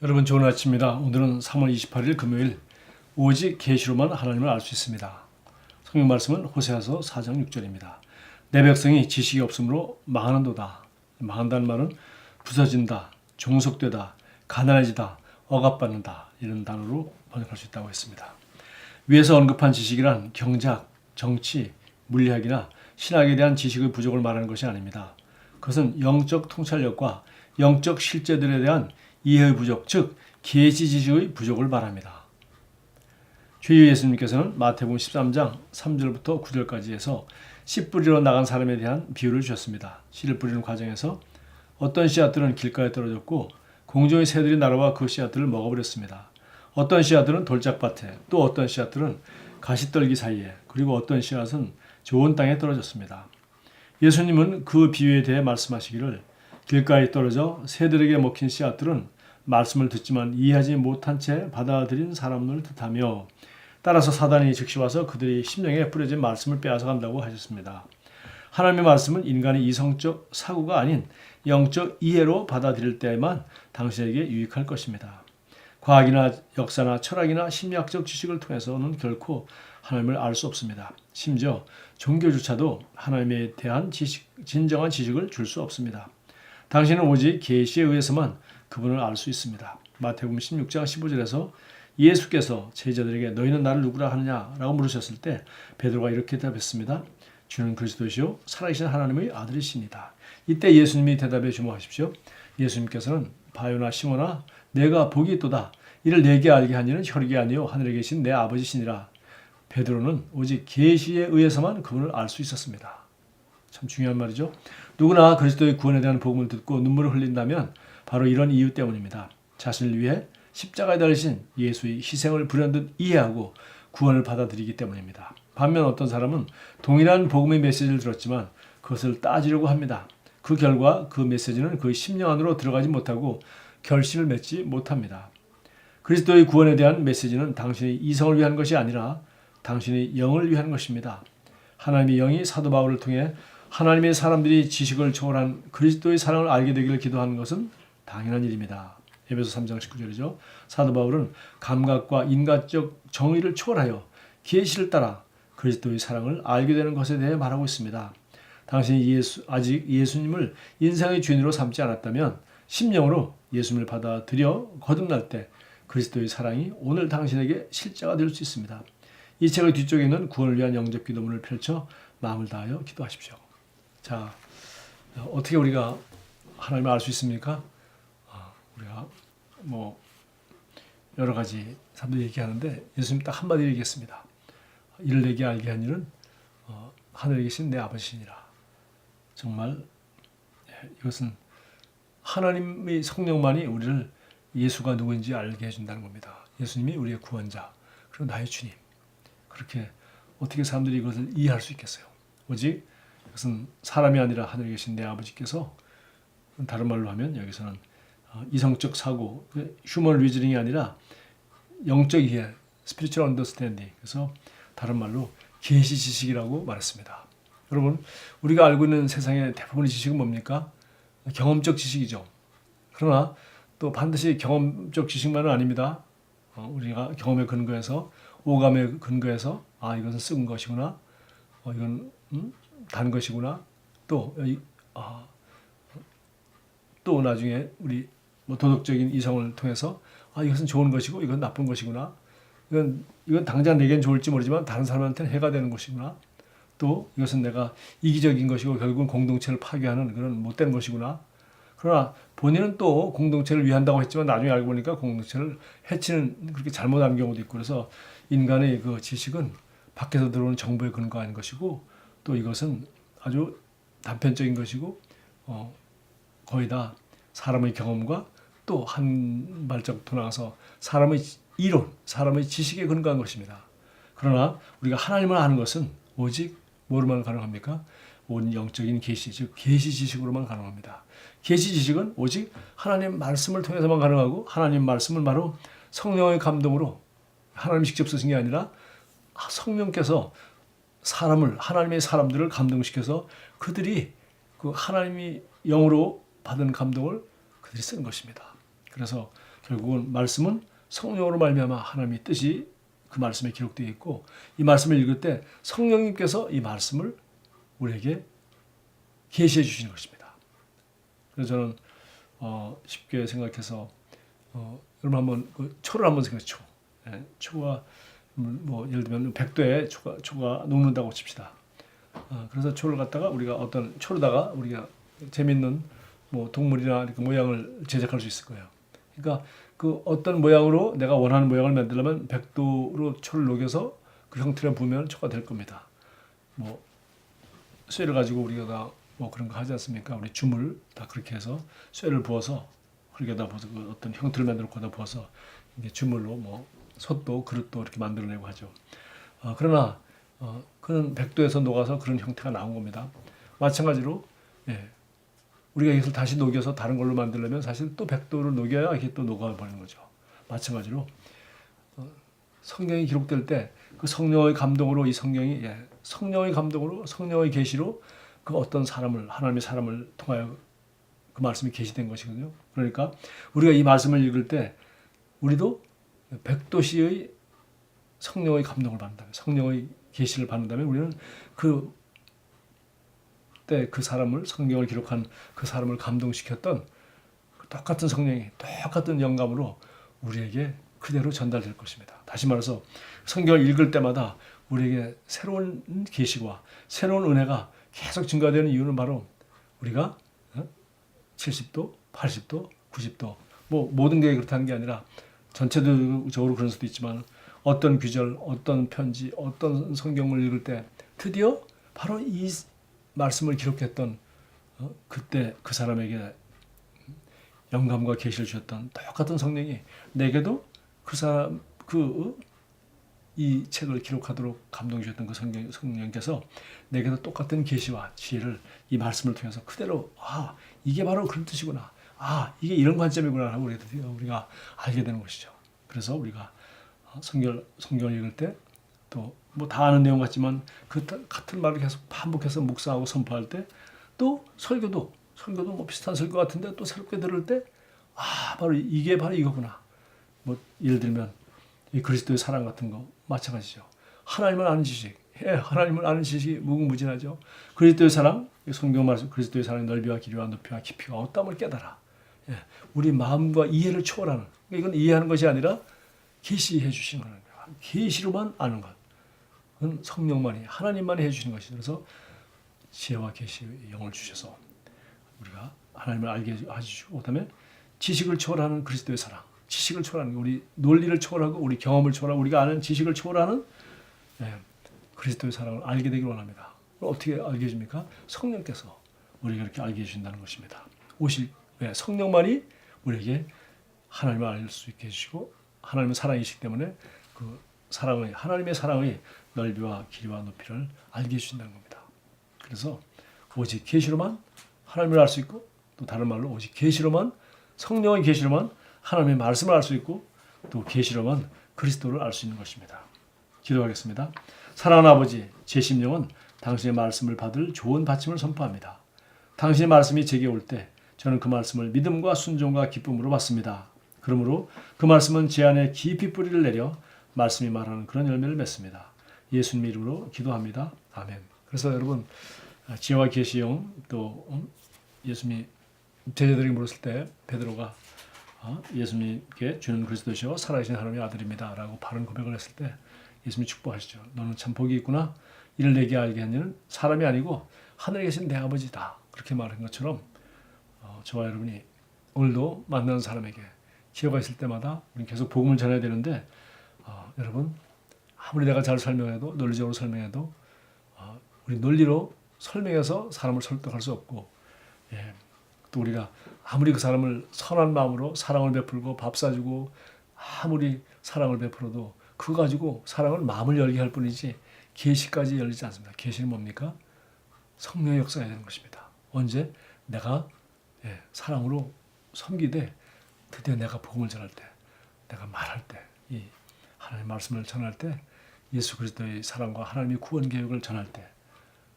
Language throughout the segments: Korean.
여러분 좋은 아침입니다. 오늘은 3월 28일 금요일. 오직 계시로만 하나님을 알 수 있습니다. 성경 말씀은 호세아서 4장 6절입니다. 내 백성이 지식이 없으므로 망하는도다. 망한다는 말은 부서진다, 종속되다, 가난해지다, 억압받는다 이런 단어로 번역할 수 있다고 했습니다. 위에서 언급한 지식이란 경제학, 정치, 물리학이나 신학에 대한 지식의 부족을 말하는 것이 아닙니다. 그것은 영적 통찰력과 영적 실제들에 대한 이해의 부족, 즉 계시 지식의 부족을 말합니다. 주 예수님께서는 마태복음 13장 3절부터 9절까지 해서 씨 뿌리러 나간 사람에 대한 비유를 주셨습니다. 씨를 뿌리는 과정에서 어떤 씨앗들은 길가에 떨어졌고 공중의 새들이 날아와 그 씨앗들을 먹어버렸습니다. 어떤 씨앗들은 돌짝밭에, 또 어떤 씨앗들은 가시떨기 사이에, 그리고 어떤 씨앗은 좋은 땅에 떨어졌습니다. 예수님은 그 비유에 대해 말씀하시기를 길가에 떨어져 새들에게 먹힌 씨앗들은 말씀을 듣지만 이해하지 못한 채 받아들인 사람을 뜻하며 따라서 사단이 즉시 와서 그들의 심령에 뿌려진 말씀을 빼앗아간다고 하셨습니다. 하나님의 말씀은 인간의 이성적 사고가 아닌 영적 이해로 받아들일 때에만 당신에게 유익할 것입니다. 과학이나 역사나 철학이나 심리학적 지식을 통해서는 결코 하나님을 알 수 없습니다. 심지어 종교조차도 하나님에 대한 진정한 지식을 줄 수 없습니다. 당신은 오직 계시에 의해서만 그분을 알 수 있습니다. 마태복음 16장 15절에서 예수께서 제자들에게 너희는 나를 누구라 하느냐라고 물으셨을 때 베드로가 이렇게 대답했습니다. 주는 그리스도시요 살아계신 하나님의 아들이십니다. 이때 예수님이 대답해 주목하십시오. 예수님께서는 바요나 시몬아 내가 복이 있도다. 이를 내게 알게 하니는 혈육이 아니요 하늘에 계신 내 아버지시니라. 베드로는 오직 계시에 의해서만 그분을 알 수 있었습니다. 참 중요한 말이죠. 누구나 그리스도의 구원에 대한 복음을 듣고 눈물을 흘린다면 바로 이런 이유 때문입니다. 자신을 위해 십자가에 달리신 예수의 희생을 불현듯 이해하고 구원을 받아들이기 때문입니다. 반면 어떤 사람은 동일한 복음의 메시지를 들었지만 그것을 따지려고 합니다. 그 결과 그 메시지는 그의 심령 안으로 들어가지 못하고 결실을 맺지 못합니다. 그리스도의 구원에 대한 메시지는 당신의 이성을 위한 것이 아니라 당신의 영을 위한 것입니다. 하나님의 영이 사도 바울을 통해 하나님의 사람들이 지식을 초월한 그리스도의 사랑을 알게 되기를 기도하는 것은 당연한 일입니다. 에베소 3장 19절이죠. 사도 바울은 감각과 인간적 정의를 초월하여 계시를 따라 그리스도의 사랑을 알게 되는 것에 대해 말하고 있습니다. 당신이 아직 예수님을 인생의 주인으로 삼지 않았다면 심령으로 예수님을 받아들여 거듭날 때 그리스도의 사랑이 오늘 당신에게 실제가 될 수 있습니다. 이 책의 뒤쪽에 있는 구원을 위한 영접 기도문을 펼쳐 마음을 다하여 기도하십시오. 자, 어떻게 우리가 하나님을 알 수 있습니까? 우리가 여러 가지 사람들이 얘기하는데 예수님 딱 한마디 얘기했습니다. 이를 내게 알게 한 일은 하늘에 계신 내 아버지시니라. 정말 이것은 하나님의 성령만이 우리를 예수가 누구인지 알게 해준다는 겁니다. 예수님이 우리의 구원자, 그리고 나의 주님. 그렇게 어떻게 사람들이 이것을 이해할 수 있겠어요? 오직 이것은 사람이 아니라 하늘에 계신 내 아버지께서, 다른 말로 하면 여기서는 이성적 사고, 휴먼 리즈닝이 아니라 영적 이해, spiritual understanding. 그래서 다른 말로 계시 지식이라고 말했습니다. 여러분, 우리가 알고 있는 세상의 대부분의 지식은 뭡니까? 경험적 지식이죠. 그러나 또 반드시 경험적 지식만은 아닙니다. 우리가 경험에 근거해서, 오감에 근거해서 이것은 쓴 것이구나, 이건 단 것이구나, 또 나중에 우리 도덕적인 이성을 통해서 이것은 좋은 것이고 이건 나쁜 것이구나, 이건 당장 내겐 좋을지 모르지만 다른 사람한테는 해가 되는 것이구나, 또 이것은 내가 이기적인 것이고 결국은 공동체를 파괴하는 그런 못된 것이구나. 그러나 본인은 또 공동체를 위한다고 했지만 나중에 알고 보니까 공동체를 해치는, 그렇게 잘못한 경우도 있고, 그래서 인간의 그 지식은 밖에서 들어오는 정보에 근거한 것이고, 또 이것은 아주 단편적인 것이고 거의 다 사람의 경험과 또 한 발짝 더 나가서 사람의 이론, 사람의 지식에 근거한 것입니다. 그러나 우리가 하나님을 아는 것은 오직 뭐로만 가능합니까? 온 영적인 계시, 즉 계시 지식으로만 가능합니다. 계시 지식은 오직 하나님 말씀을 통해서만 가능하고, 하나님 말씀은 바로 성령의 감동으로, 하나님이 직접 쓰신 게 아니라 성령께서 하나님의 사람들을 감동시켜서 그들이 그 하나님이 영으로 받은 감동을 그들이 쓴 것입니다. 그래서 결국은 말씀은 성령으로 말미암아 하나님의 뜻이 그 말씀에 기록되어 있고 이 말씀을 읽을 때 성령님께서 이 말씀을 우리에게 계시해 주시는 것입니다. 그래서 저는 쉽게 생각해서 여러분 한번 초를 한번 생각해 초. 예, 초가 뭐 예를 들면 백도에 초가 녹는다고 칩시다. 그래서 초를 갖다가 우리가 어떤 초로다가 우리가 재밌는 뭐 동물이나 이렇게 모양을 제작할 수 있을 거예요. 그러니까 그 어떤 모양으로 내가 원하는 모양을 만들려면 백도로 초를 녹여서 그 형태를 부으면 초가 될 겁니다. 뭐 쇠를 가지고 우리가 뭐 그런 거 하지 않습니까? 우리 줌을 다 그렇게 해서 쇠를 부어서 흙에다 부어서 그 어떤 형태를 만들어 거기다 부어서 이게 주물로 뭐 솥도 그릇도 이렇게 만들어내고 하죠. 그러나 그는 백도에서 녹아서 그런 형태가 나온 겁니다. 마찬가지로 예, 우리가 이것을 다시 녹여서 다른 걸로 만들려면 사실 또 백도를 녹여야 이게 또 녹아버리는 거죠. 마찬가지로 성경이 기록될 때 그 성령의 감동으로 이 성경이 성령의 감동으로 성령의 계시로 그 어떤 사람을 하나님의 사람을 통하여 그 말씀이 계시된 것이거든요. 그러니까 우리가 이 말씀을 읽을 때 우리도 백도시의 성령의 감동을 받는다면 성령의 계시를 받는다면 우리는 그 사람을 성경을 기록한 그 사람을 감동시켰던 똑같은 성령이 똑같은 영감으로 우리에게 그대로 전달될 것입니다. 다시 말해서 성경을 읽을 때마다 우리에게 새로운 계시와 새로운 은혜가 계속 증가되는 이유는 바로 우리가 70도, 80도, 90도 뭐 모든 게 그렇다는 게 아니라 전체적으로 그럴 수도 있지만 어떤 구절, 어떤 편지, 어떤 성경을 읽을 때 드디어 바로 이 말씀을 기록했던 그때 그 사람에게 영감과 계시를 주셨던 똑같은 성령이 내게도 그 사람 이 책을 기록하도록 감동 주셨던 그 성령께서 내게도 똑같은 계시와 지혜를 이 말씀을 통해서 그대로 이게 바로 그런 뜻이구나. 이게 이런 관점이구나 하고 우리가 알게 되는 것이죠. 그래서 우리가 성경을 읽을 때 또 뭐 다 아는 내용 같지만 그 같은 말을 계속 반복해서 묵상하고 선포할 때 또 설교도 뭐 비슷한 설교 같은데 또 새롭게 들을 때 바로 이게 바로 이거구나. 뭐 예를 들면 이 그리스도의 사랑 같은 거 마찬가지죠. 하나님을 아는 지식, 하나님을 아는 지식이 무궁무진하죠. 그리스도의 사랑, 성경 말씀 그리스도의 사랑의 넓이와 길이와 높이와 깊이와 어떠함을 깨달아. 우리 마음과 이해를 초월하는. 이건 이해하는 것이 아니라 계시해 주시는 거예요. 계시로만 아는 것. 그건 성령만이 하나님만이 해주시는 것이죠. 그래서 지혜와 계시의 영을 주셔서 우리가 하나님을 알게 해주시고 그다음에 지식을 초월하는 그리스도의 사랑. 지식을 초월하는 우리 논리를 초월하고 우리 경험을 초월하고 우리가 아는 지식을 초월하는 그리스도의 사랑을 알게 되기를 원합니다. 어떻게 알게 해줍니까? 성령께서 우리가 이렇게 알게 해주신다는 것입니다. 성령만이 우리에게 하나님을 알 수 있게 해주시고 하나님의 사랑이시기 때문에 그 하나님의 사랑의 넓이와 길이와 높이를 알게 해주신다는 겁니다. 그래서 오직 계시로만 하나님을 알 수 있고 또 다른 말로 오직 계시로만 성령의 계시로만 하나님의 말씀을 알 수 있고 또 계시로만 그리스도를 알 수 있는 것입니다. 기도하겠습니다. 사랑하는 아버지, 제 심령은 당신의 말씀을 받을 좋은 받침을 선포합니다. 당신의 말씀이 제게 올 때 저는 그 말씀을 믿음과 순종과 기쁨으로 받습니다. 그러므로 그 말씀은 제 안에 깊이 뿌리를 내려 말씀이 말하는 그런 열매를 맺습니다. 예수님 이름으로 기도합니다. 아멘. 그래서 여러분 지혜와 계시형 또 예수님이 제자들에게 물었을 때 베드로가 예수님께 주는 그리스도시요 살아계신 하나님의 아들입니다 라고 바른 고백을 했을 때 예수님이 축복하시죠. 너는 참 복이 있구나. 이를 내게 알게 한 이는 사람이 아니고 하늘에 계신 내 아버지다. 그렇게 말한 것처럼 저와 여러분이 오늘도 만나는 사람에게 기회가 있을 때마다 우리는 계속 복음을 전해야 되는데 여러분 아무리 내가 잘 설명해도 논리적으로 설명해도 우리 논리로 설명해서 사람을 설득할 수 없고 또 우리가 아무리 그 사람을 선한 마음으로 사랑을 베풀고 밥 사주고 아무리 사랑을 베풀어도 그거 가지고 사랑을 마음을 열게 할 뿐이지 계시까지 열리지 않습니다. 계시는 뭡니까? 성령의 역사가 되는 것입니다. 언제? 내가 사랑으로 섬기되 드디어 내가 복음을 전할 때 내가 말할 때 이 하나님의 말씀을 전할 때 예수 그리스도의 사랑과 하나님의 구원 계획을 전할 때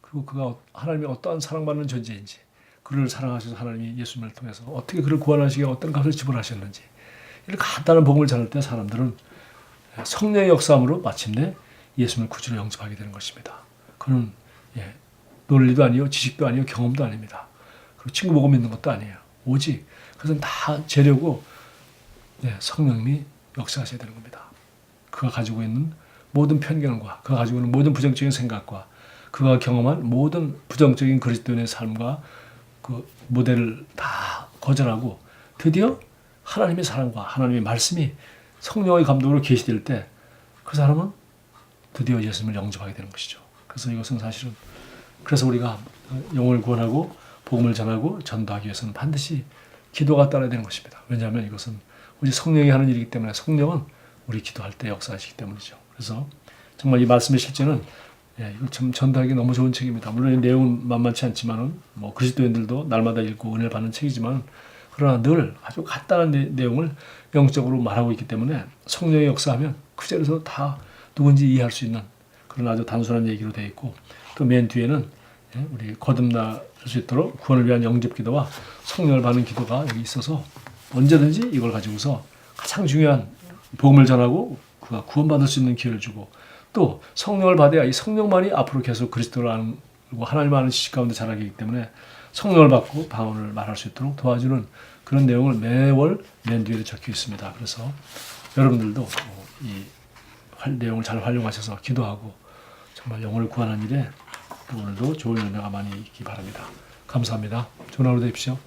그리고 그가 하나님이 어떠한 사랑받는 존재인지 그를 사랑하셔서 하나님이 예수님을 통해서 어떻게 그를 구원하시기 어떤 값을 지불하셨는지 이렇게 간단한 복음을 전할 때 사람들은 성령의 역사함으로 마침내 예수님을 구주로 영접하게 되는 것입니다. 그는 논리도 아니요, 지식도 아니요, 경험도 아닙니다. 그리고 친구 보고 믿는 것도 아니에요. 오직 그것은 다 재료고 성령님이 역사하셔야 되는 겁니다. 그가 가지고 있는 모든 편견과 그가 가지고 있는 모든 부정적인 생각과 그가 경험한 모든 부정적인 그리스도인의 삶과 그 모델을 다 거절하고 드디어 하나님의 사랑과 하나님의 말씀이 성령의 감동으로 계시될 때 그 사람은 드디어 예수님을 영접하게 되는 것이죠. 그래서 이것은 사실은 그래서 우리가 영혼을 구원하고 복음을 전하고 전도하기 위해서는 반드시 기도가 따라야 되는 것입니다. 왜냐하면 이것은 오직 성령이 하는 일이기 때문에 성령은 우리 기도할 때 역사하시기 때문이죠. 그래서 정말 이 말씀의 실제는 이거 참 전달하기 너무 좋은 책입니다. 물론 이 내용은 만만치 않지만은 뭐 그리스도인들도 날마다 읽고 은혜를 받는 책이지만 그러나 늘 아주 간단한 내용을 영적으로 말하고 있기 때문에 성령의 역사하면 그 자리에서 다 누군지 이해할 수 있는 그런 아주 단순한 얘기로 되어 있고 또 맨 뒤에는 우리 거듭날 수 있도록 구원을 위한 영접기도와 성령을 받는 기도가 여기 있어서 언제든지 이걸 가지고서 가장 중요한 복음을 전하고 그가 구원받을 수 있는 기회를 주고 또 성령을 받아야 이 성령만이 앞으로 계속 그리스도를 아는 하나님을 아는 지식 가운데 자라기 때문에 성령을 받고 방언을 말할 수 있도록 도와주는 그런 내용을 매월 맨 뒤에 적혀 있습니다. 그래서 여러분들도 이 내용을 잘 활용하셔서 기도하고 정말 영혼을 구하는 일에 오늘도 좋은 은혜가 많이 있기 바랍니다. 감사합니다. 좋은 하루 되십시오.